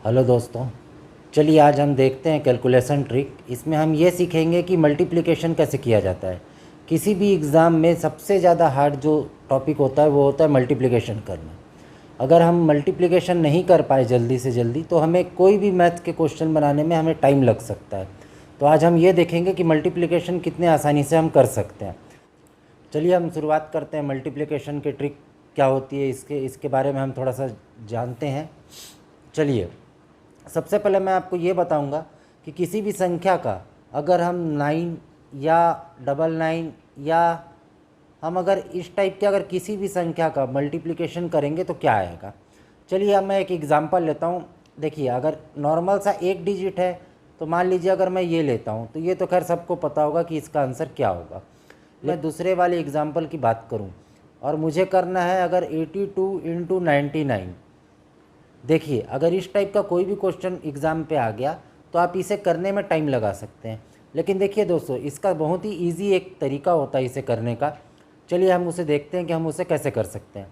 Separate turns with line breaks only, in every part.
Hello दोस्तों, चलिए आज हम देखते हैं कैलकुलेशन ट्रिक। इसमें हम ये सीखेंगे कि मल्टीप्लिकेशन कैसे किया जाता है। किसी भी एग्ज़ाम में सबसे ज़्यादा हार्ड जो टॉपिक होता है वो होता है मल्टीप्लिकेशन करना। अगर हम मल्टीप्लिकेशन नहीं कर पाए जल्दी से जल्दी तो हमें कोई भी मैथ के क्वेश्चन बनाने में हमें टाइम लग सकता है। तो आज हम ये देखेंगे कि मल्टीप्लिकेशन कितने आसानी से हम कर सकते हैं। चलिए हम शुरुआत करते हैं। मल्टीप्लिकेशन की ट्रिक क्या होती है इसके बारे में हम थोड़ा सा जानते हैं। चलिए, सबसे पहले मैं आपको ये बताऊंगा कि किसी भी संख्या का अगर हम 9 या 99 या हम अगर इस टाइप के अगर किसी भी संख्या का मल्टीप्लिकेशन करेंगे तो क्या आएगा। चलिए अब मैं एक एग्जांपल लेता हूँ। देखिए, अगर नॉर्मल सा एक डिजिट है तो मान लीजिए अगर मैं ये लेता हूँ तो ये तो खैर सबको पता होगा कि इसका आंसर क्या होगा। मैं दूसरे वाले एग्जांपल की बात करूँ और मुझे करना है अगर 82 इंटू 99। देखिए, अगर इस टाइप का कोई भी क्वेश्चन एग्ज़ाम पे आ गया तो आप इसे करने में टाइम लगा सकते हैं। लेकिन देखिए दोस्तों, इसका बहुत ही इजी एक तरीका होता है इसे करने का। चलिए हम उसे देखते हैं कि हम उसे कैसे कर सकते हैं।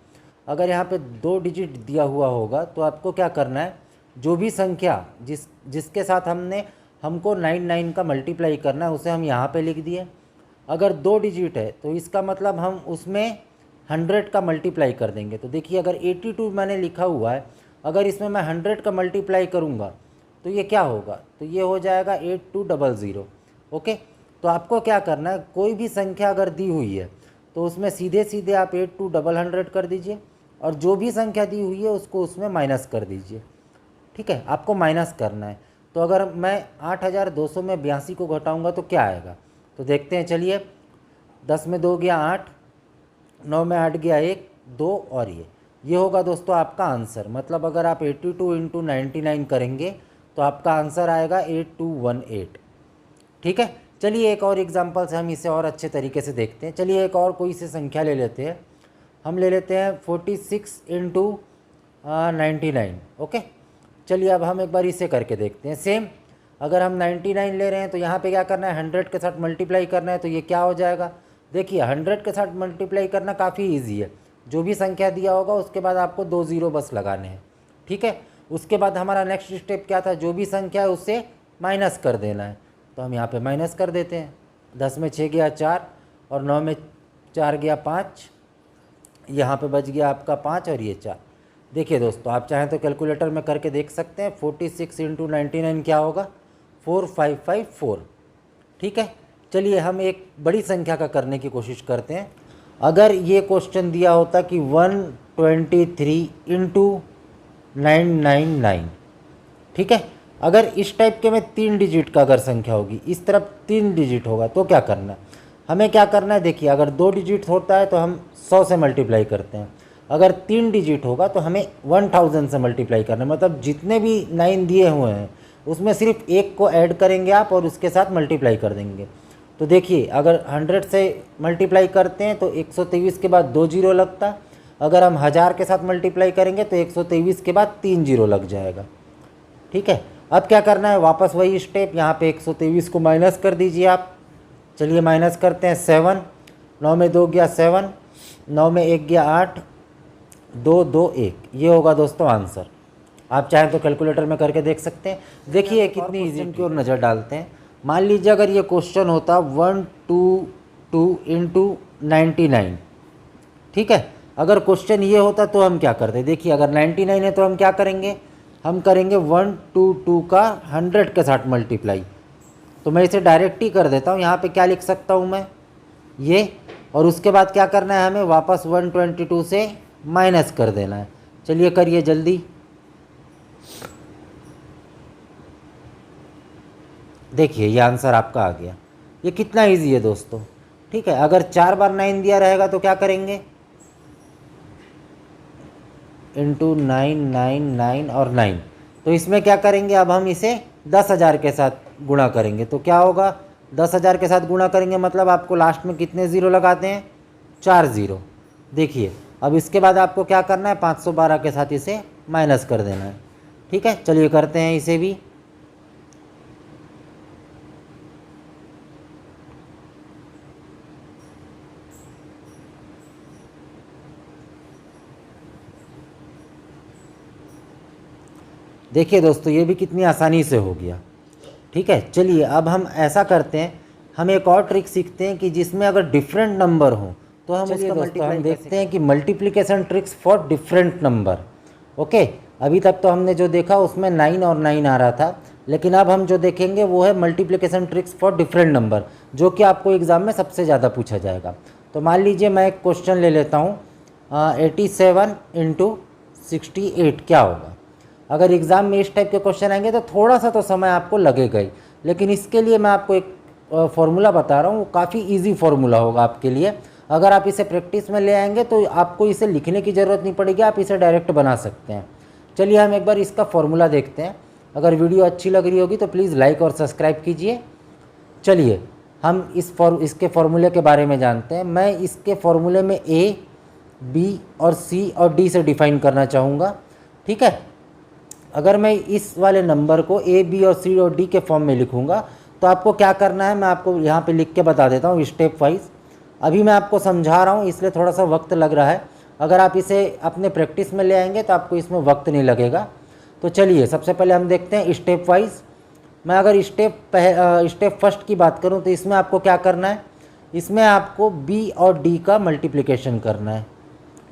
अगर यहाँ पे 2 डिजिट दिया हुआ होगा तो आपको क्या करना है, जो भी संख्या जिसके साथ हमको 99 का मल्टीप्लाई करना है उसे हम यहाँ पे लिख दिए। अगर 2 डिजिट है तो इसका मतलब हम उसमें 100 का मल्टीप्लाई कर देंगे। तो देखिए, अगर 82 मैंने लिखा हुआ है, अगर इसमें मैं 100 का मल्टीप्लाई करूँगा तो ये क्या होगा, तो ये हो जाएगा 8200। ओके, तो आपको क्या करना है, कोई भी संख्या अगर दी हुई है तो उसमें सीधे सीधे आप 8200 कर दीजिए और जो भी संख्या दी हुई है उसको उसमें माइनस कर दीजिए। ठीक है, आपको माइनस करना है। तो अगर मैं 8200 में 82 को घटाऊँगा तो क्या आएगा, तो देखते हैं। चलिए, 10 में 2 गया 8, 9 में 8 गया 1, 2 और ये होगा दोस्तों आपका आंसर। मतलब अगर आप 82 इंटू 99 करेंगे तो आपका आंसर आएगा 8218। ठीक है, चलिए एक और एग्जांपल से हम इसे और अच्छे तरीके से देखते हैं। चलिए एक और कोई सी संख्या ले लेते हैं। हम ले लेते हैं 46 इंटू 99। ओके, चलिए अब हम एक बार इसे करके देखते हैं। सेम, अगर हम 99 ले रहे हैं तो यहाँ पे क्या करना है, 100 के साथ मल्टीप्लाई करना है। तो ये क्या हो जाएगा, देखिए 100 के साथ मल्टीप्लाई करना काफ़ी ईजी है। जो भी संख्या दिया होगा उसके बाद आपको 2 ज़ीरो बस लगाने हैं। ठीक है, उसके बाद हमारा नेक्स्ट स्टेप क्या था, जो भी संख्या है उससे माइनस कर देना है। तो हम यहाँ पे माइनस कर देते हैं। 10 में 6 गया 4 और 9 में 4 गया 5, यहाँ पे बच गया आपका 5 और ये 4। देखिए दोस्तों, आप चाहें तो कैलकुलेटर में करके देख सकते हैं। 46 इंटू 99 क्या होगा, 4554। ठीक है, चलिए हम एक बड़ी संख्या का करने की कोशिश करते हैं। अगर ये क्वेश्चन दिया होता कि 123 इंटू 999। ठीक है, अगर इस टाइप के में 3 डिजिट का अगर संख्या होगी, इस तरफ 3 डिजिट होगा तो क्या करना है, हमें क्या करना है। देखिए, अगर 2 डिजिट होता है तो हम 100 से मल्टीप्लाई करते हैं। अगर 3 डिजिट होगा तो हमें 1000 से मल्टीप्लाई करना है। मतलब जितने भी 9 दिए हुए हैं उसमें सिर्फ एक को ऐड करेंगे आप और उसके साथ मल्टीप्लाई कर देंगे। तो देखिए, अगर 100 से मल्टीप्लाई करते हैं तो 123 के बाद 2 जीरो लगता। अगर हम 1000 के साथ मल्टीप्लाई करेंगे तो 123 के बाद 3 जीरो लग जाएगा। ठीक है, अब क्या करना है, वापस वही स्टेप, यहाँ पे 123 को माइनस कर दीजिए आप। चलिए माइनस करते हैं। 7, 9 में 2 गया 7, 9 में 1 गया 8, 2 2 1। ये होगा दोस्तों आंसर। आप चाहें तो कैलकुलेटर में करके देख सकते हैं। देखिए कितनी इजी की ओर नज़र डालते हैं। मान लीजिए अगर ये क्वेश्चन होता 122 इंटू 99। ठीक है, अगर क्वेश्चन ये होता तो हम क्या करते, देखिए अगर 99 है तो हम क्या करेंगे, हम करेंगे 122 का 100 के साथ मल्टीप्लाई। तो मैं इसे डायरेक्ट ही कर देता हूँ। यहाँ पे क्या लिख सकता हूँ मैं, ये, और उसके बाद क्या करना है, हमें वापस 122 से माइनस कर देना है। चलिए करिए जल्दी। देखिए ये आंसर आपका आ गया। ये कितना इजी है दोस्तों। ठीक है, अगर 4 बार 9 दिया रहेगा तो क्या करेंगे, इंटू 9 9 9 और 9। तो इसमें क्या करेंगे, अब हम इसे 10,000 के साथ गुणा करेंगे। तो क्या होगा, 10,000 के साथ गुणा करेंगे मतलब आपको लास्ट में कितने ज़ीरो लगाते हैं, 4 ज़ीरो। देखिए अब इसके बाद आपको क्या करना है, 512 के साथ इसे माइनस कर देना है। ठीक है, चलिए करते हैं इसे भी। देखिए दोस्तों, ये भी कितनी आसानी से हो गया। ठीक है, चलिए अब हम ऐसा करते हैं, हम एक और ट्रिक सीखते हैं कि जिसमें अगर डिफरेंट नंबर हो तो हम उसका मल्टीप्लाई देखते हैं कि multiplication tricks for different number. Okay, अभी तक तो हमने जो देखा उसमें 9 और 9 आ रहा था, लेकिन अब हम जो देखेंगे वो है multiplication tricks for different number, जो कि आपको एग्ज़ाम में सबसे ज़्यादा पूछा जाएगा। तो मान लीजिए मैं एक क्वेश्चन ले लेता हूँ, 87 इंटू 68 क्या होगा। अगर एग्ज़ाम में इस टाइप के क्वेश्चन आएंगे तो थोड़ा सा तो समय आपको लगेगा ही, लेकिन इसके लिए मैं आपको एक फॉर्मूला बता रहा हूँ, वो काफ़ी इजी फार्मूला होगा आपके लिए। अगर आप इसे प्रैक्टिस में ले आएंगे तो आपको इसे लिखने की ज़रूरत नहीं पड़ेगी, आप इसे डायरेक्ट बना सकते हैं। चलिए हम एक बार इसका फॉर्मूला देखते हैं। अगर वीडियो अच्छी लग रही होगी तो प्लीज़ लाइक और सब्सक्राइब कीजिए। चलिए हम इसके फॉर्मूले के बारे में जानते हैं। मैं इसके फॉर्मूले में ए, बी और सी और डी से डिफ़ाइन करना चाहूँगा। ठीक है, अगर मैं इस वाले नंबर को ए, बी और सी और डी के फॉर्म में लिखूँगा तो आपको क्या करना है मैं आपको यहाँ पे लिख के बता देता हूँ स्टेप वाइज। अभी मैं आपको समझा रहा हूँ इसलिए थोड़ा सा वक्त लग रहा है, अगर आप इसे अपने प्रैक्टिस में ले आएंगे तो आपको इसमें वक्त नहीं लगेगा। तो चलिए सबसे पहले हम देखते हैं स्टेप वाइज। मैं अगर स्टेप फर्स्ट की बात करूँ तो इसमें आपको क्या करना है, इसमें आपको बी और डी का मल्टीप्लिकेशन करना है।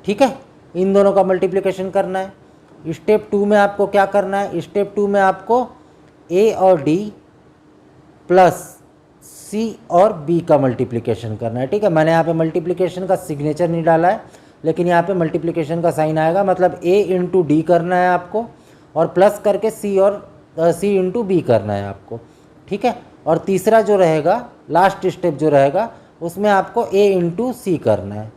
ठीक है, इन दोनों का मल्टीप्लिकेशन करना है। स्टेप 2 में आपको क्या करना है, स्टेप 2 में आपको ए और डी प्लस सी और बी का मल्टीप्लिकेशन करना है। ठीक है, मैंने यहाँ पे मल्टीप्लिकेशन का सिग्नेचर नहीं डाला है, लेकिन यहाँ पे मल्टीप्लिकेशन का साइन आएगा, मतलब ए इंटू डी करना है आपको और प्लस करके सी इंटू बी करना है आपको। ठीक है, और तीसरा जो रहेगा, लास्ट स्टेप जो रहेगा, उसमें आपको ए इंटू सी करना है।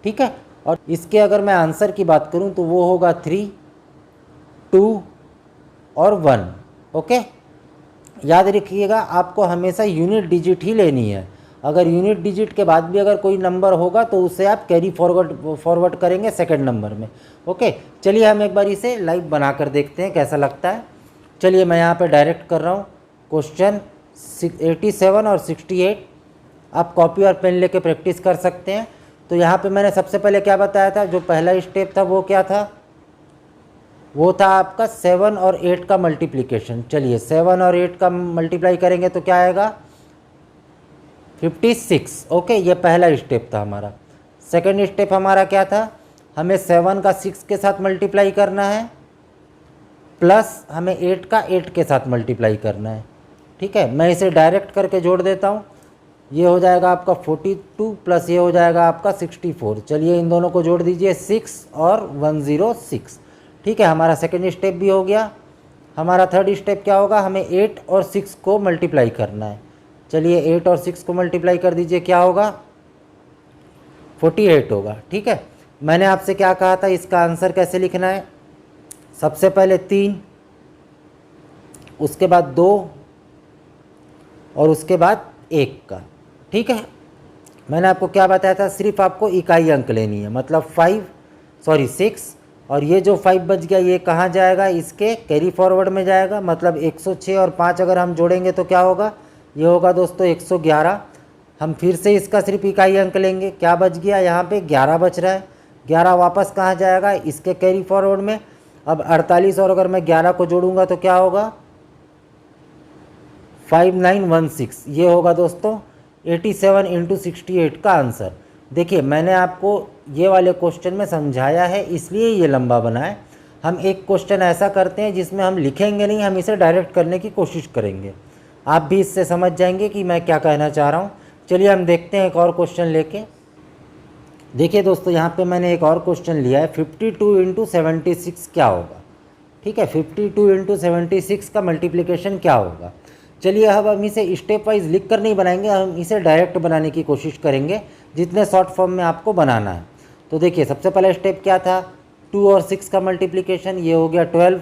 ठीक है, और इसके अगर मैं आंसर की बात करूं तो वो होगा 3, 2 और 1। ओके, याद रखिएगा आपको हमेशा यूनिट डिजिट ही लेनी है। अगर यूनिट डिजिट के बाद भी अगर कोई नंबर होगा तो उसे आप कैरी फॉरवर्ड करेंगे सेकंड नंबर में। ओके, चलिए हम एक बार इसे लाइव बना कर देखते हैं कैसा लगता है। चलिए मैं यहाँ पे डायरेक्ट कर रहा हूँ क्वेश्चन 87 और 68। आप कॉपी और पेन लेके प्रैक्टिस कर सकते हैं। तो यहाँ पे मैंने सबसे पहले क्या बताया था, जो पहला स्टेप था वो क्या था, वो था आपका 7 और 8 का मल्टीप्लिकेशन। चलिए 7 और 8 का मल्टीप्लाई करेंगे तो क्या आएगा, 56। ओके, ये पहला स्टेप था हमारा। सेकंड स्टेप हमारा क्या था, हमें 7 का 6 के साथ मल्टीप्लाई करना है, प्लस हमें 8 का 8 के साथ मल्टीप्लाई करना है। ठीक है, मैं इसे डायरेक्ट करके जोड़ देता हूँ। ये हो जाएगा आपका 42 प्लस ये हो जाएगा आपका 64। चलिए इन दोनों को जोड़ दीजिए, 6 और 106। ठीक है, हमारा सेकंड स्टेप भी हो गया। हमारा थर्ड स्टेप क्या होगा, हमें 8 और 6 को मल्टीप्लाई करना है। चलिए 8 और 6 को मल्टीप्लाई कर दीजिए, क्या होगा, 48 होगा। ठीक है, मैंने आपसे क्या कहा था, इसका आंसर कैसे लिखना है, सबसे पहले 3, उसके बाद 2 और उसके बाद 1 का। ठीक है, मैंने आपको क्या बताया था, सिर्फ आपको इकाई अंक लेनी है, मतलब 6, और ये जो 5 बच गया ये कहाँ जाएगा, इसके कैरी फॉरवर्ड में जाएगा। मतलब 106 और 5 अगर हम जोड़ेंगे तो क्या होगा, ये होगा दोस्तों 111। हम फिर से इसका सिर्फ इकाई अंक लेंगे, क्या बच गया, यहाँ पे 11 बच रहा है। 11 वापस कहाँ जाएगा, इसके कैरी फॉरवर्ड में। अब 48 और अगर मैं 11 को जोड़ूंगा तो क्या होगा, 5916। ये होगा दोस्तों 87 इंटू 68 का आंसर। देखिए मैंने आपको ये वाले क्वेश्चन में समझाया है, इसलिए ये लंबा बना है। हम एक क्वेश्चन ऐसा करते हैं जिसमें हम लिखेंगे नहीं, हम इसे डायरेक्ट करने की कोशिश करेंगे। आप भी इससे समझ जाएंगे कि मैं क्या कहना चाह रहा हूँ। चलिए हम देखते हैं एक और क्वेश्चन लेके। देखिए दोस्तों, यहाँ पे मैंने एक और क्वेश्चन लिया है, 52 इंटू 76 क्या होगा। ठीक है, 52 इंटू 76 का मल्टीप्लिकेशन क्या होगा। चलिए अब हम इसे स्टेप वाइज लिख कर नहीं बनाएंगे, हम इसे डायरेक्ट बनाने की कोशिश करेंगे, जितने शॉर्ट फॉर्म में आपको बनाना है। तो देखिए सबसे पहला स्टेप क्या था, 2 और 6 का मल्टीप्लिकेशन, ये हो गया 12।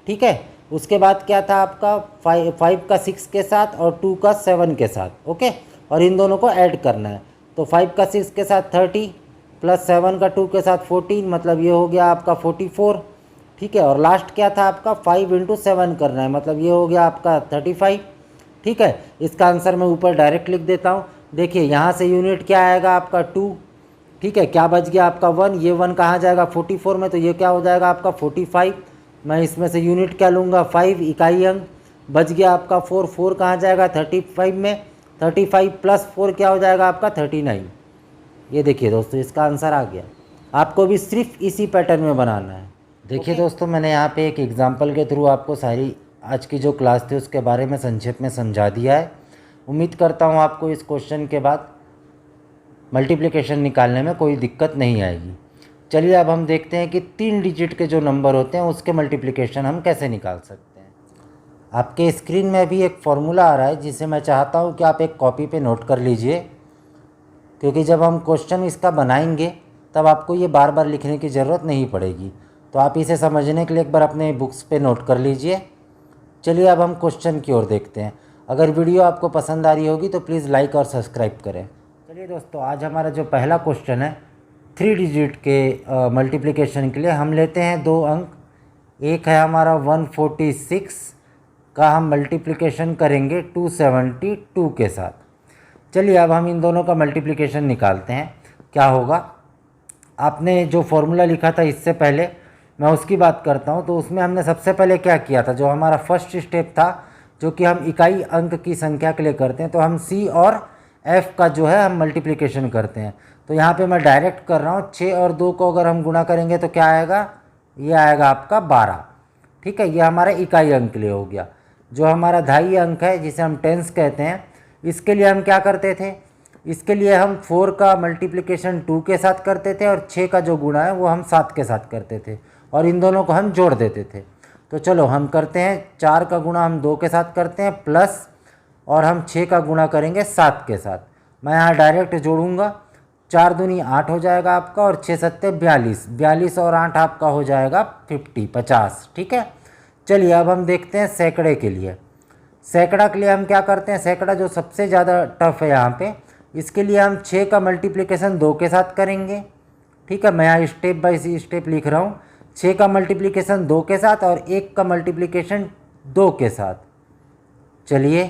ठीक है, उसके बाद क्या था आपका 5 का 6 के साथ और 2 का 7 के साथ। ओके, और इन दोनों को ऐड करना है। तो 5 का 6 के साथ 30 प्लस 7 का 2 के साथ 14, मतलब ये हो गया आपका 44। ठीक है, और लास्ट क्या था आपका 5 इंटू 7 करना है, मतलब ये हो गया आपका 35। ठीक है, इसका आंसर मैं ऊपर डायरेक्ट लिख देता हूँ। देखिए यहाँ से यूनिट क्या आएगा आपका 2। ठीक है, क्या बच गया आपका 1, ये 1 कहाँ जाएगा 44 में, तो ये क्या हो जाएगा आपका 45। मैं इसमें से यूनिट क्या लूँगा 5 इकाई अंक, बच गया आपका 4, 4 कहाँ जाएगा 35 में, 35 प्लस 4 क्या हो जाएगा आपका 39। ये देखिए दोस्तों इसका आंसर आ गया। आपको भी सिर्फ इसी पैटर्न में बनाना है। देखिए दोस्तों मैंने यहाँ पे एक एग्जांपल के थ्रू आपको सारी आज की जो क्लास थी उसके बारे में संक्षेप में समझा दिया है। उम्मीद करता हूँ आपको इस क्वेश्चन के बाद मल्टीप्लिकेशन निकालने में कोई दिक्कत नहीं आएगी। चलिए अब हम देखते हैं कि 3 डिजिट के जो नंबर होते हैं उसके मल्टीप्लिकेशन हम कैसे निकाल सकते हैं। आपके स्क्रीन में भी एक फॉर्मूला आ रहा है जिसे मैं चाहता हूँ कि आप एक कॉपी पे नोट कर लीजिए, क्योंकि जब हम क्वेश्चन इसका बनाएंगे तब आपको ये बार बार लिखने की ज़रूरत नहीं पड़ेगी। तो आप इसे समझने के लिए एक बार अपने बुक्स पे नोट कर लीजिए। चलिए अब हम क्वेश्चन की ओर देखते हैं। अगर वीडियो आपको पसंद आ रही होगी तो प्लीज़ लाइक और सब्सक्राइब करें। चलिए दोस्तों आज हमारा जो पहला क्वेश्चन है 3 डिजिट के मल्टीप्लिकेशन के लिए हम लेते हैं 2 अंक। एक है हमारा 146 का हम मल्टीप्लिकेशन करेंगे 272 के साथ। चलिए अब हम इन दोनों का मल्टीप्लिकेशन निकालते हैं। क्या होगा, आपने जो फॉर्मूला लिखा था इससे पहले मैं उसकी बात करता हूं। तो उसमें हमने सबसे पहले क्या किया था, जो हमारा फर्स्ट स्टेप था जो कि हम इकाई अंक की संख्या के लिए करते हैं, तो हम C और F का जो है हम मल्टीप्लिकेशन करते हैं। तो यहाँ पे मैं डायरेक्ट कर रहा हूँ, 6 और 2 को अगर हम गुणा करेंगे तो क्या आएगा, ये आएगा आपका 12। ठीक है, ये हमारा इकाई अंक के लिए हो गया। जो हमारा धाई अंक है जिसे हम टेंस कहते हैं, इसके लिए हम क्या करते थे, इसके लिए हम 4 का मल्टीप्लिकेशन 2 के साथ करते थे और 6 का जो गुणा है वो हम 7 के साथ करते थे और इन दोनों को हम जोड़ देते थे। तो चलो हम करते हैं, 4 का गुणा हम 2 के साथ करते हैं प्लस, और हम 6 का गुणा करेंगे 7 के साथ। मैं यहाँ डायरेक्ट जोड़ूंगा, 4 दूनी 8 हो जाएगा आपका और 6 सत्ते 42, 42 और 8 आपका हो जाएगा 50। ठीक है, चलिए अब हम देखते हैं सैकड़े के लिए। सैकड़ा के लिए हम क्या करते हैं, सैकड़ा जो सबसे ज़्यादा टफ है यहाँ पे, इसके लिए हम 6 का मल्टीप्लिकेशन 2 के साथ करेंगे। ठीक है, मैं यहाँ स्टेप बाय स्टेप लिख रहा हूँ। 6 का मल्टीप्लिकेशन 2 के साथ और 1 का मल्टीप्लिकेशन 2 के साथ। चलिए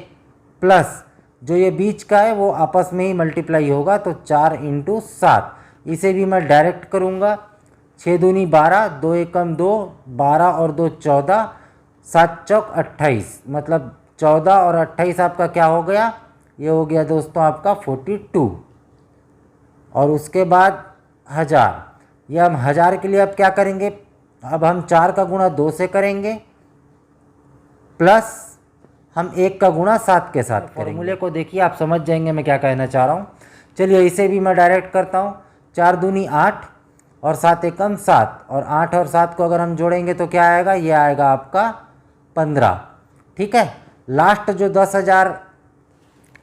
प्लस जो ये बीच का है वो आपस में ही मल्टीप्लाई होगा, तो 4 × 7, इसे भी मैं डायरेक्ट करूँगा। 6 दूनी 12, 2 एकम 2, 12 और 2 14, 7 चौक 28, मतलब 14 और 28 आपका क्या हो गया, ये हो गया दोस्तों आपका 42। और उसके बाद 1000, ये हम 1000 के लिए अब क्या करेंगे, अब हम 4 का गुणा 2 से करेंगे प्लस हम 1 का गुणा 7 के साथ करेंगे। फॉर्मूले को देखिए आप समझ जाएंगे मैं क्या कहना चाह रहा हूँ। चलिए इसे भी मैं डायरेक्ट करता हूँ। 4 दूनी 8 और 7 एकम 7, और 8 और 7 को अगर हम जोड़ेंगे तो क्या आएगा, ये आएगा आपका 15। ठीक है, लास्ट जो 10,000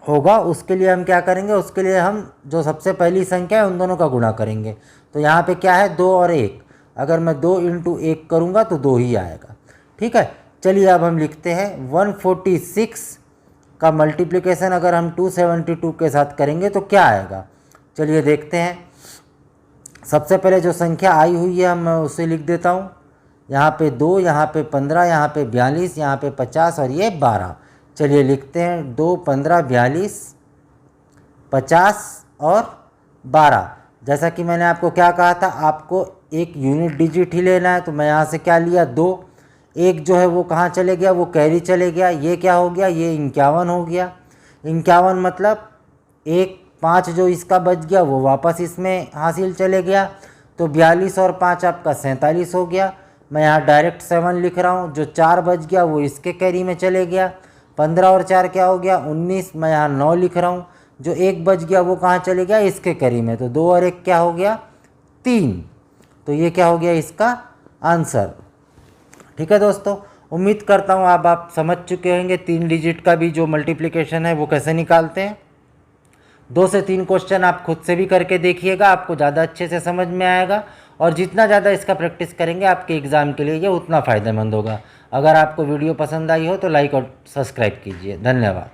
होगा उसके लिए हम क्या करेंगे, उसके लिए हम जो सबसे पहली संख्या है उन दोनों का गुणा करेंगे। तो यहाँ पे क्या है 2 और 1, अगर मैं 2 × 1 करूँगा तो 2 ही आएगा। ठीक है, चलिए अब हम लिखते हैं 146 का मल्टीप्लिकेशन अगर हम 272 के साथ करेंगे तो क्या आएगा। चलिए देखते हैं। सबसे पहले जो संख्या आई हुई है मैं उसे लिख देता हूँ। यहाँ पे 2, यहाँ पे 15, यहाँ पे 42, यहाँ पे 50 और ये 12। चलिए लिखते हैं 2, 15, 42, 50 और 12। जैसा कि मैंने आपको क्या कहा था, आपको एक यूनिट डिजिट ही लेना है। तो मैं यहाँ से क्या लिया 2, एक जो है वो कहाँ चले गया, वो कैरी चले गया। ये क्या हो गया, ये 51 हो गया। 51 मतलब 1, 5 जो इसका बच गया वो वापस इसमें हासिल चले गया। तो 42 और 5 आपका 47 हो गया। मैं यहाँ डायरेक्ट 7 लिख रहा हूँ। जो 4 बच गया वो इसके कैरी में चले गया। 15 और 4 क्या हो गया 19। मैं यहाँ 9 लिख रहा हूँ। जो 1 बच गया वो कहाँ चले गया, इसके कैरी में। तो 2 और 1 क्या हो गया 3। तो ये क्या हो गया इसका आंसर। ठीक है दोस्तों, उम्मीद करता हूँ अब आप समझ चुके होंगे 3 डिजिट का भी जो मल्टीप्लिकेशन है वो कैसे निकालते हैं। 2 से 3 क्वेश्चन आप खुद से भी करके देखिएगा, आपको ज़्यादा अच्छे से समझ में आएगा। और जितना ज़्यादा इसका प्रैक्टिस करेंगे आपके एग्ज़ाम के लिए ये उतना फ़ायदेमंद होगा। अगर आपको वीडियो पसंद आई हो तो लाइक और सब्सक्राइब कीजिए। धन्यवाद।